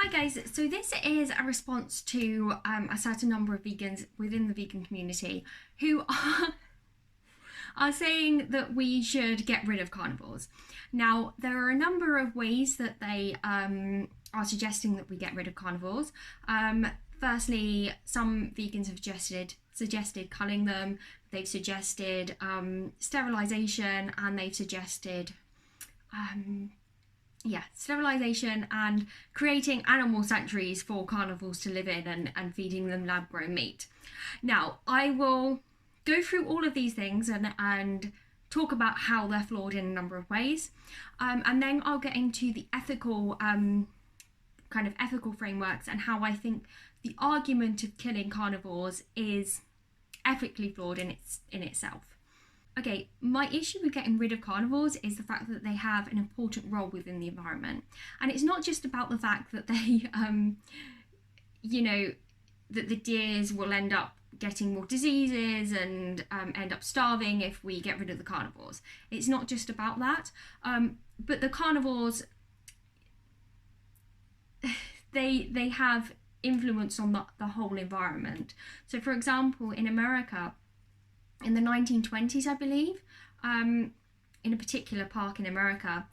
Hi guys, so this is a response to a certain number of vegans within the vegan community who are saying that we should get rid of carnivores. Now, there are a number of ways that they are suggesting that we get rid of carnivores. Firstly, some vegans have suggested culling them, they've suggested sterilization, and they've suggested sterilization and creating animal sanctuaries for carnivores to live in and feeding them lab grown meat. Now, I will go through all of these things and talk about how they're flawed in a number of ways, and then I'll get into the ethical ethical frameworks and how I think the argument of killing carnivores is ethically flawed in itself. Okay, my issue with getting rid of carnivores is the fact that they have an important role within the environment. And it's not just about the fact that they, that the deers will end up getting more diseases and end up starving if we get rid of the carnivores. It's not just about that. But the carnivores, they have influence on the whole environment. So for example, in America, in the 1920s, I believe, in a particular park in America,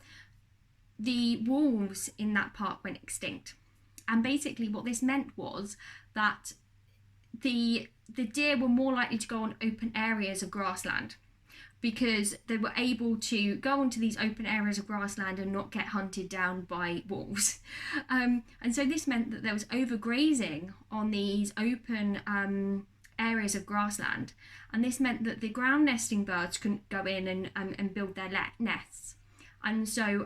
the wolves in that park went extinct. And basically what this meant was that the deer were more likely to go on open areas of grassland because they were able to go onto these open areas of grassland and not get hunted down by wolves. And so this meant that there was overgrazing on these open areas of grassland, and this meant that the ground nesting birds couldn't go in and build their nests. And so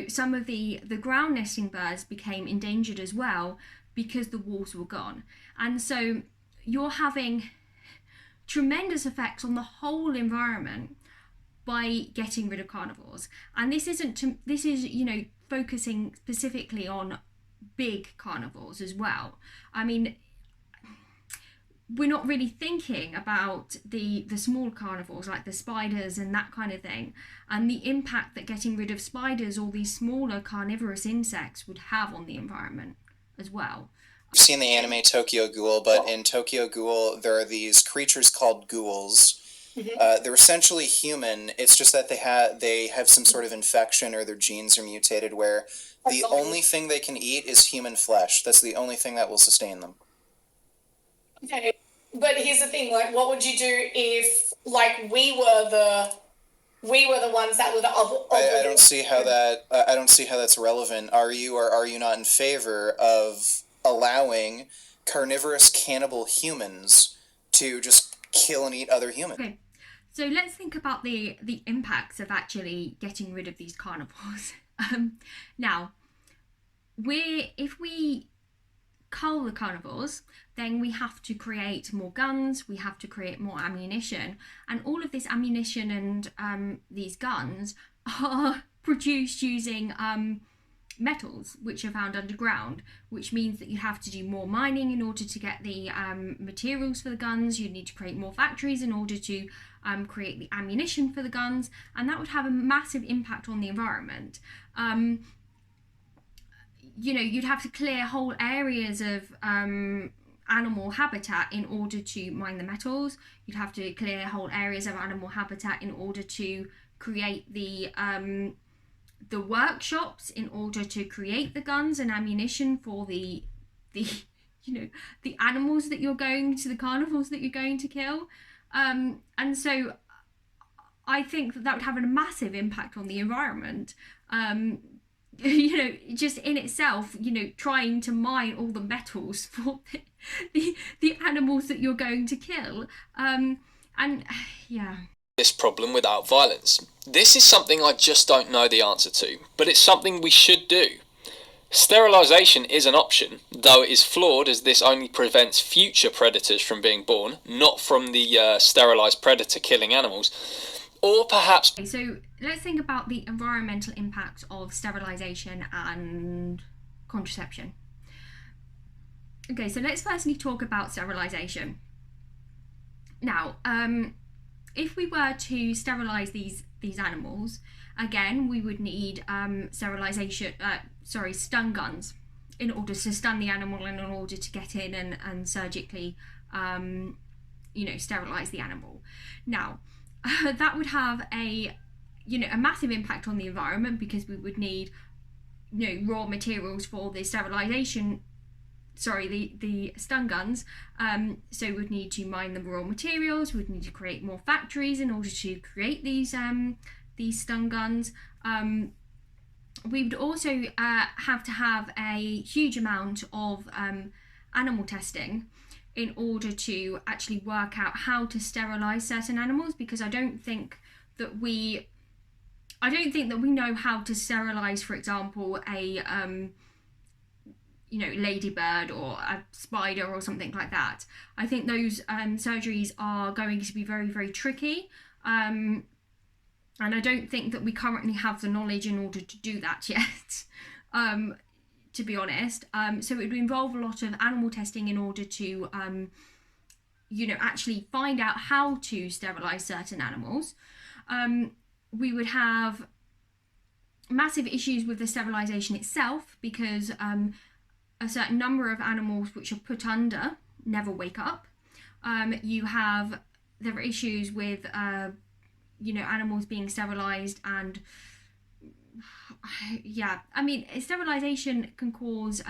some of the ground nesting birds became endangered as well because the wolves were gone. And so you're having tremendous effects on the whole environment by getting rid of carnivores. And this is focusing specifically on big carnivores as well. I mean, we're not really thinking about the small carnivores like the spiders and that kind of thing, and the impact that getting rid of spiders or these smaller carnivorous insects would have on the environment as well. I've seen the anime Tokyo Ghoul, but in Tokyo Ghoul there are these creatures called ghouls. They're essentially human. It's just that they have some sort of infection or their genes are mutated where the only thing they can eat is human flesh. That's the only thing that will sustain them. Okay, but here's the thing, like, what would you do if, like, we were the ones that were the I don't see how that's relevant. Are you or are you not in favor of allowing carnivorous cannibal humans to just kill and eat other humans? Okay, so let's think about the impacts of actually getting rid of these carnivores. Now, if we cull the carnivores, then we have to create more guns, we have to create more ammunition, and all of this ammunition and these guns are produced using metals which are found underground, which means that you have to do more mining in order to get the materials for the guns. You need to create more factories in order to create the ammunition for the guns, and that would have a massive impact on the environment. You'd have to clear whole areas of animal habitat in order to mine the metals. You'd have to clear whole areas of animal habitat in order to create the workshops in order to create the guns and ammunition for the animals that the carnivores that you're going to kill. And so I think that would have a massive impact on the environment. Just in itself, trying to mine all the metals for the animals that you're going to kill. This problem without violence. This is something I just don't know the answer to, but it's something we should do. Sterilisation is an option, though it is flawed as this only prevents future predators from being born, not from the sterilised predator killing animals. Or perhaps... So let's think about the environmental impact of sterilisation and contraception. Okay, so let's firstly talk about sterilisation. Now, if we were to sterilise these animals again, we would need stun guns in order to stun the animal and in order to get in and surgically, sterilize the animal. Now, that would have a massive impact on the environment, because we would need raw materials for the sterilization, the stun guns. So we'd need to mine the raw materials, we'd need to create more factories in order to create these stun guns. We would also have to have a huge amount of animal testing in order to actually work out how to sterilize certain animals, because I don't think that we know how to sterilize, for example, a ladybird or a spider or something like that. I think those surgeries are going to be very, very tricky, and I don't think that we currently have the knowledge in order to do that yet, to be honest. So it would involve a lot of animal testing in order to actually find out how to sterilize certain animals. We would have massive issues with the sterilization itself, because a certain number of animals which are put under never wake up. There are issues with animals being sterilized, and sterilization can cause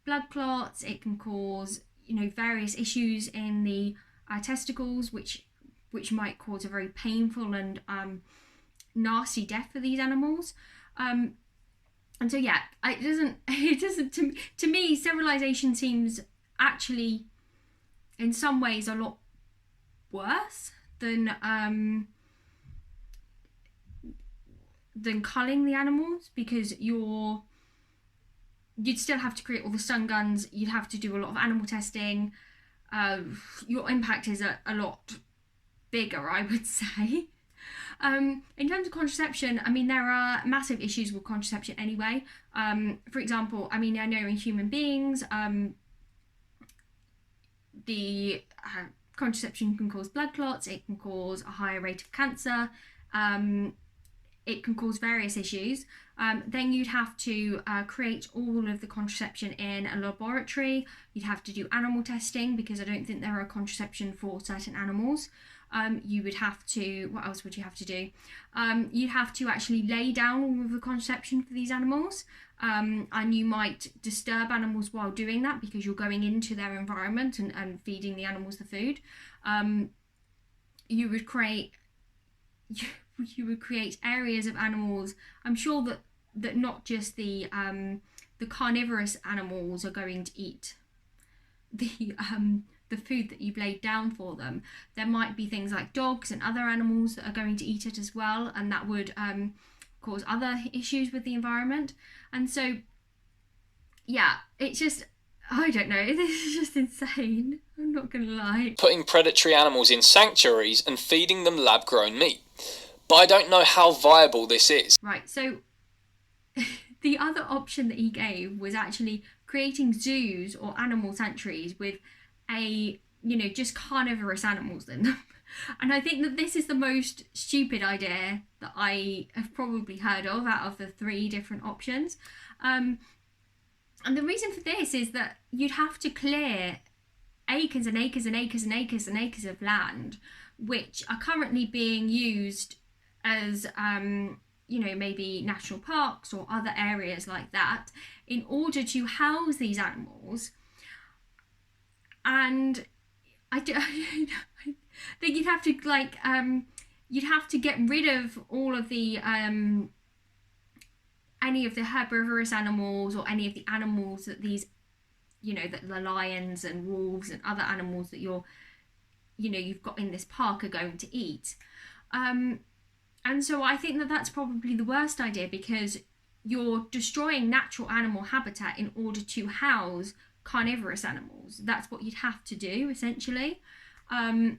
blood clots. It can cause various issues in the testicles, which might cause a very painful and nasty death for these animals. And so it doesn't to me, sterilization seems actually in some ways a lot worse than culling the animals, because you'd still have to create all the stun guns, you'd have to do a lot of animal testing. Your impact is a lot bigger, I would say. In terms of contraception, there are massive issues with contraception anyway. For example, I know in human beings, the contraception can cause blood clots, it can cause a higher rate of cancer, it can cause various issues. Then you'd have to create all of the contraception in a laboratory. You'd have to do animal testing, because I don't think there are contraception for certain animals. You would have to, what else would you have to do? You'd have to actually lay down all of the contraception for these animals, and you might disturb animals while doing that, because you're going into their environment and feeding the animals the food. You would create areas of animals. I'm sure that not just the carnivorous animals are going to eat the food that you've laid down for them. There might be things like dogs and other animals that are going to eat it as well, and that would cause other issues with the environment. And so, yeah, it's just, I don't know, this is just insane. I'm not gonna lie. Putting predatory animals in sanctuaries and feeding them lab-grown meat. But I don't know how viable this is. Right, so the other option that he gave was actually creating zoos or animal sanctuaries with just carnivorous animals in them. And I think that this is the most stupid idea that I have probably heard of out of the three different options. And the reason for this is that you'd have to clear acres and acres and acres and acres and acres of land, which are currently being used as maybe national parks or other areas like that, in order to house these animals. And I think you'd have to you'd have to get rid of all of the any of the herbivorous animals, or any of the animals that these that the lions and wolves and other animals that you've got in this park are going to eat. And so I think that that's probably the worst idea, because you're destroying natural animal habitat in order to house carnivorous animals. That's what you'd have to do, essentially. And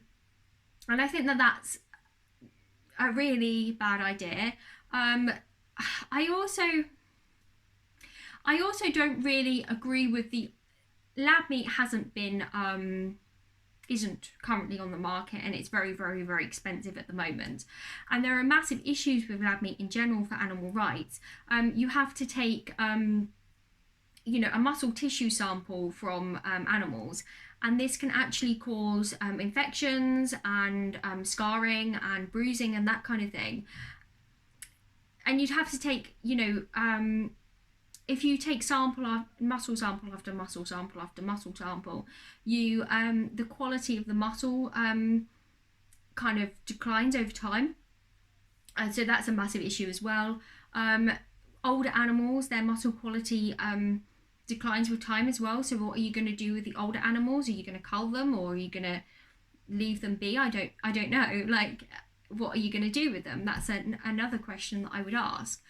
I think that that's a really bad idea. I also don't really agree with the lab meat hasn't been isn't currently on the market, and it's very, very, very expensive at the moment. And there are massive issues with lab meat in general for animal rights. You have to take you know, a muscle tissue sample from animals, and this can actually cause infections and scarring and bruising and that kind of thing. And you'd have to take, you know, if you take muscle sample after muscle sample after muscle sample, you the quality of the muscle kind of declines over time, and so that's a massive issue as well. Older animals, their muscle quality declines with time as well. So what are you going to do with the older animals? Are you going to cull them, or are you going to leave them be? I don't know. Like, what are you going to do with them? That's another question that I would ask.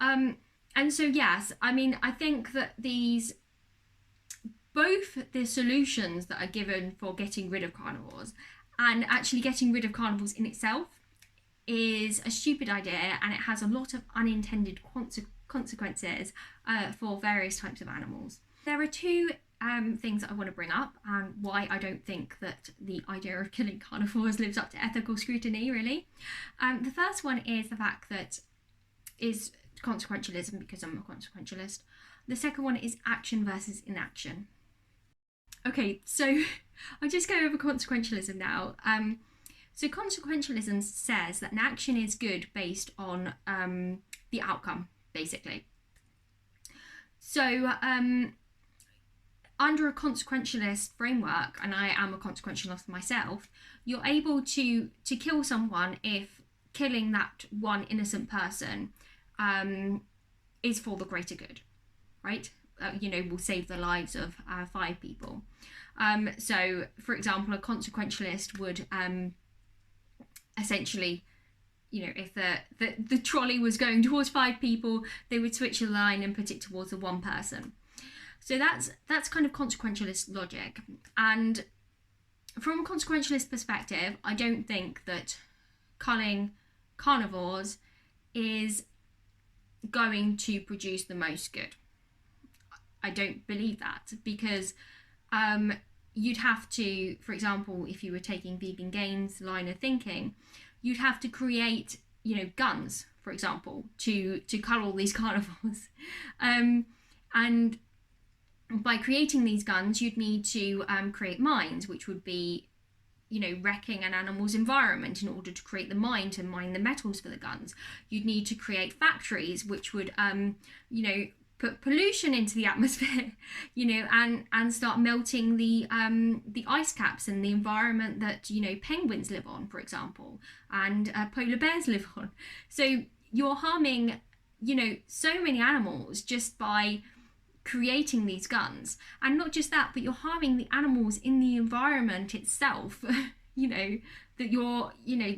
And so, yes, I mean, I think that both the solutions that are given for getting rid of carnivores and actually getting rid of carnivores in itself is a stupid idea, and it has a lot of unintended consequences for various types of animals. There are two things that I want to bring up, and why I don't think that the idea of killing carnivores lives up to ethical scrutiny, really. The first one is the fact that is consequentialism, because I'm a consequentialist. The second one is action versus inaction. Okay, so I'll just go over consequentialism now. So consequentialism says that an action is good based on the outcome, basically. So under a consequentialist framework, and I am a consequentialist myself, you're able to kill someone if killing that one innocent person is for the greater good, right? You know, will save the lives of 5 people. So, for example, a consequentialist would essentially, you know, if the trolley was going towards 5 people, they would switch the line and put it towards the one person. So that's kind of consequentialist logic. And from a consequentialist perspective, I don't think that culling carnivores is going to produce the most good. I don't believe that, because you'd have to, for example, if you were taking Vegan Gains' line of thinking, you'd have to create, you know, guns, for example, to cull all these carnivores. And by creating these guns, you'd need to create mines, which would be, you know, wrecking an animal's environment in order to create the mine to mine the metals for the guns. You'd need to create factories, which would, you know, put pollution into the atmosphere, you know, and start melting the ice caps and the environment that, you know, penguins live on, for example, and polar bears live on. So you're harming, you know, so many animals just by creating these guns. And not just that, but you're harming the animals in the environment itself, you know, that you're, you know,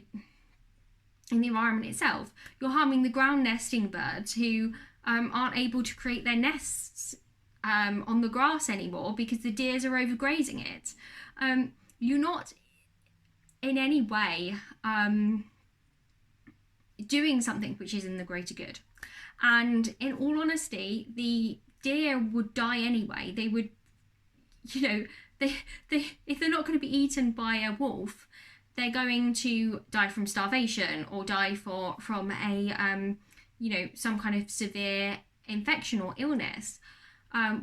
in the environment itself. You're harming the ground nesting birds who aren't able to create their nests on the grass anymore because the deers are overgrazing it. You're not in any way doing something which is in the greater good. And in all honesty, the deer would die anyway. They would, you know, they if they're not going to be eaten by a wolf, they're going to die from starvation or die from a you know, some kind of severe infection or illness,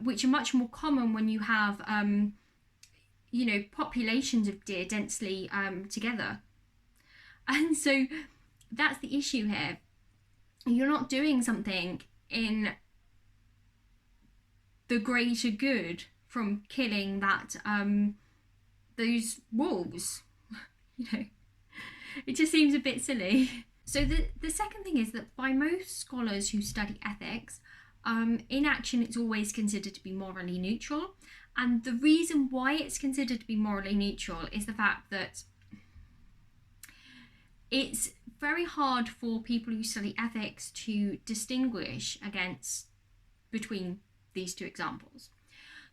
which are much more common when you have you know, populations of deer densely together. And so that's the issue here. You're not doing something in the greater good from killing that those wolves. You know, it just seems a bit silly. So the second thing is that by most scholars who study ethics, inaction is always considered to be morally neutral. And the reason why it's considered to be morally neutral is the fact that it's very hard for people who study ethics to distinguish between these two examples.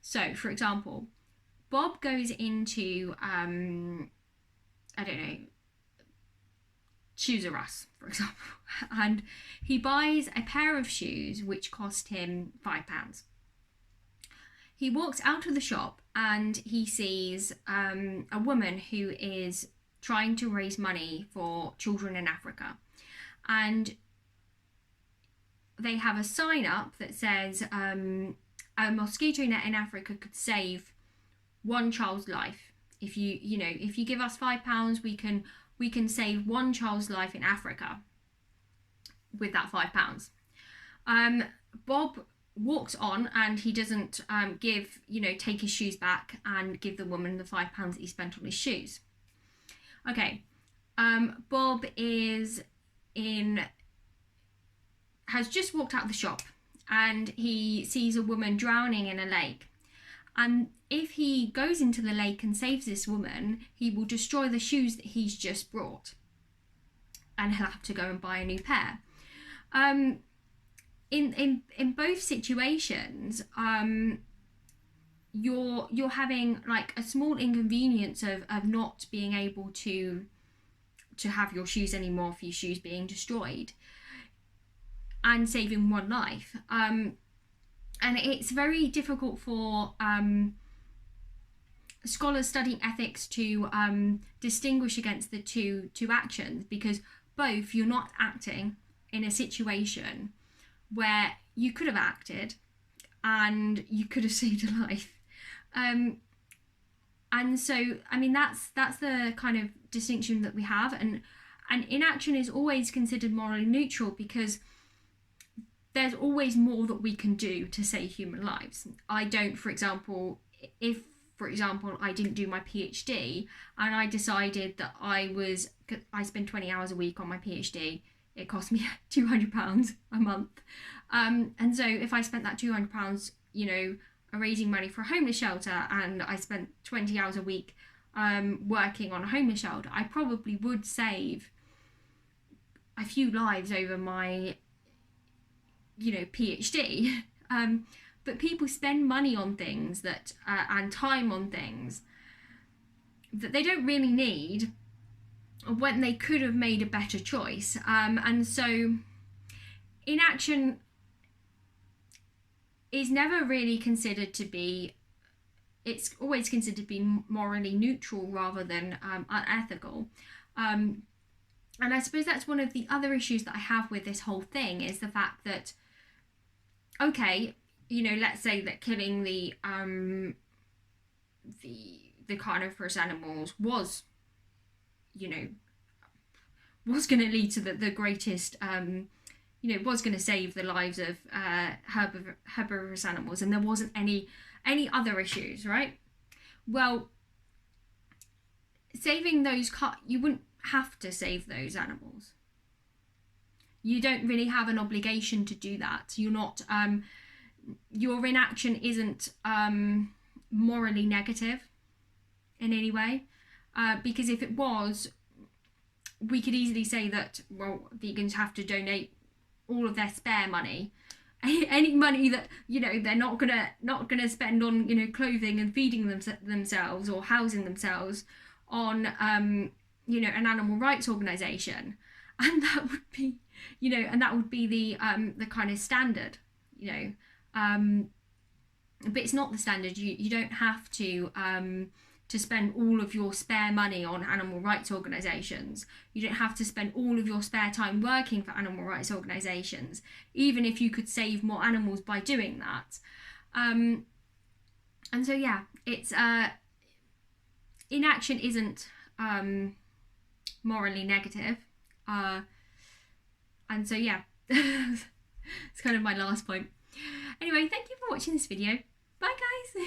So, for example, Bob goes into, I don't know, Shoes R Us, for example, and he buys a pair of shoes which cost him £5. he walks out of the shop and he sees a woman who is trying to raise money for children in Africa. And they have a sign up that says a mosquito net in Africa could save one child's life. If you give us £5, we can save one child's life in Africa with that £5. Bob walks on and he doesn't take his shoes back and give the woman the £5 that he spent on his shoes. Okay, Bob has just walked out of the shop and he sees a woman drowning in a lake. And if he goes into the lake and saves this woman, he will destroy the shoes that he's just brought. And he'll have to go and buy a new pair. In both situations, you're having like a small inconvenience of not being able to have your shoes anymore for your shoes being destroyed, and saving one life. And it's very difficult for scholars studying ethics to distinguish against the two actions, because both, you're not acting in a situation where you could have acted and you could have saved a life. And so, I mean, that's the kind of distinction that we have. And inaction is always considered morally neutral because there's always more that we can do to save human lives. I don't, for example, if, for example, I didn't do my PhD and I decided that I spend 20 hours a week on my PhD, it cost me £200 a month. And so if I spent that £200, raising money for a homeless shelter, and I spent 20 hours a week working on a homeless shelter, I probably would save a few lives over my PhD. But people spend money on things that and time on things that they don't really need when they could have made a better choice. And so inaction is never really considered to be, it's always considered to be morally neutral rather than unethical. And I suppose that's one of the other issues that I have with this whole thing, is the fact that, okay, let's say that killing the carnivorous animals was going to lead to the greatest, was going to save the lives of herbivorous animals, and there wasn't any other issues, right? Well, saving those, you wouldn't have to save those animals. You don't really have an obligation to do that. You're not, your inaction isn't morally negative in any way, because if it was, we could easily say that, well, vegans have to donate all of their spare money, any money that they're not gonna spend on clothing and feeding themselves or housing themselves on an animal rights organization, and that would be the kind of standard, but it's not the standard. You don't have to spend all of your spare money on animal rights organisations. You don't have to spend all of your spare time working for animal rights organisations, even if you could save more animals by doing that. And so, yeah, it's inaction isn't morally negative. And so, yeah, it's kind of my last point. Anyway, thank you for watching this video. Bye, guys.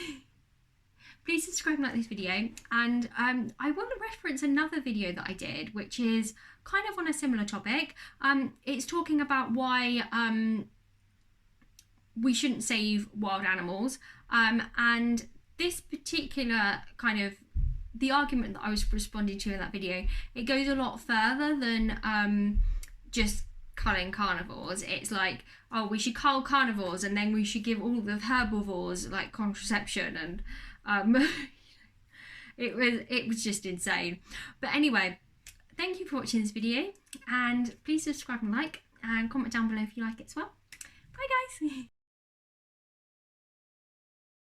Please subscribe and like this video, and I will reference another video that I did, which is kind of on a similar topic. It's talking about why we shouldn't save wild animals, and this particular kind of, the argument that I was responding to in that video, it goes a lot further than just culling carnivores. It's like, oh, we should cull carnivores and then we should give all the herbivores like contraception, and it was just insane. But anyway, thank you for watching this video, and please subscribe and like, and comment down below if you like it as well. Bye, guys.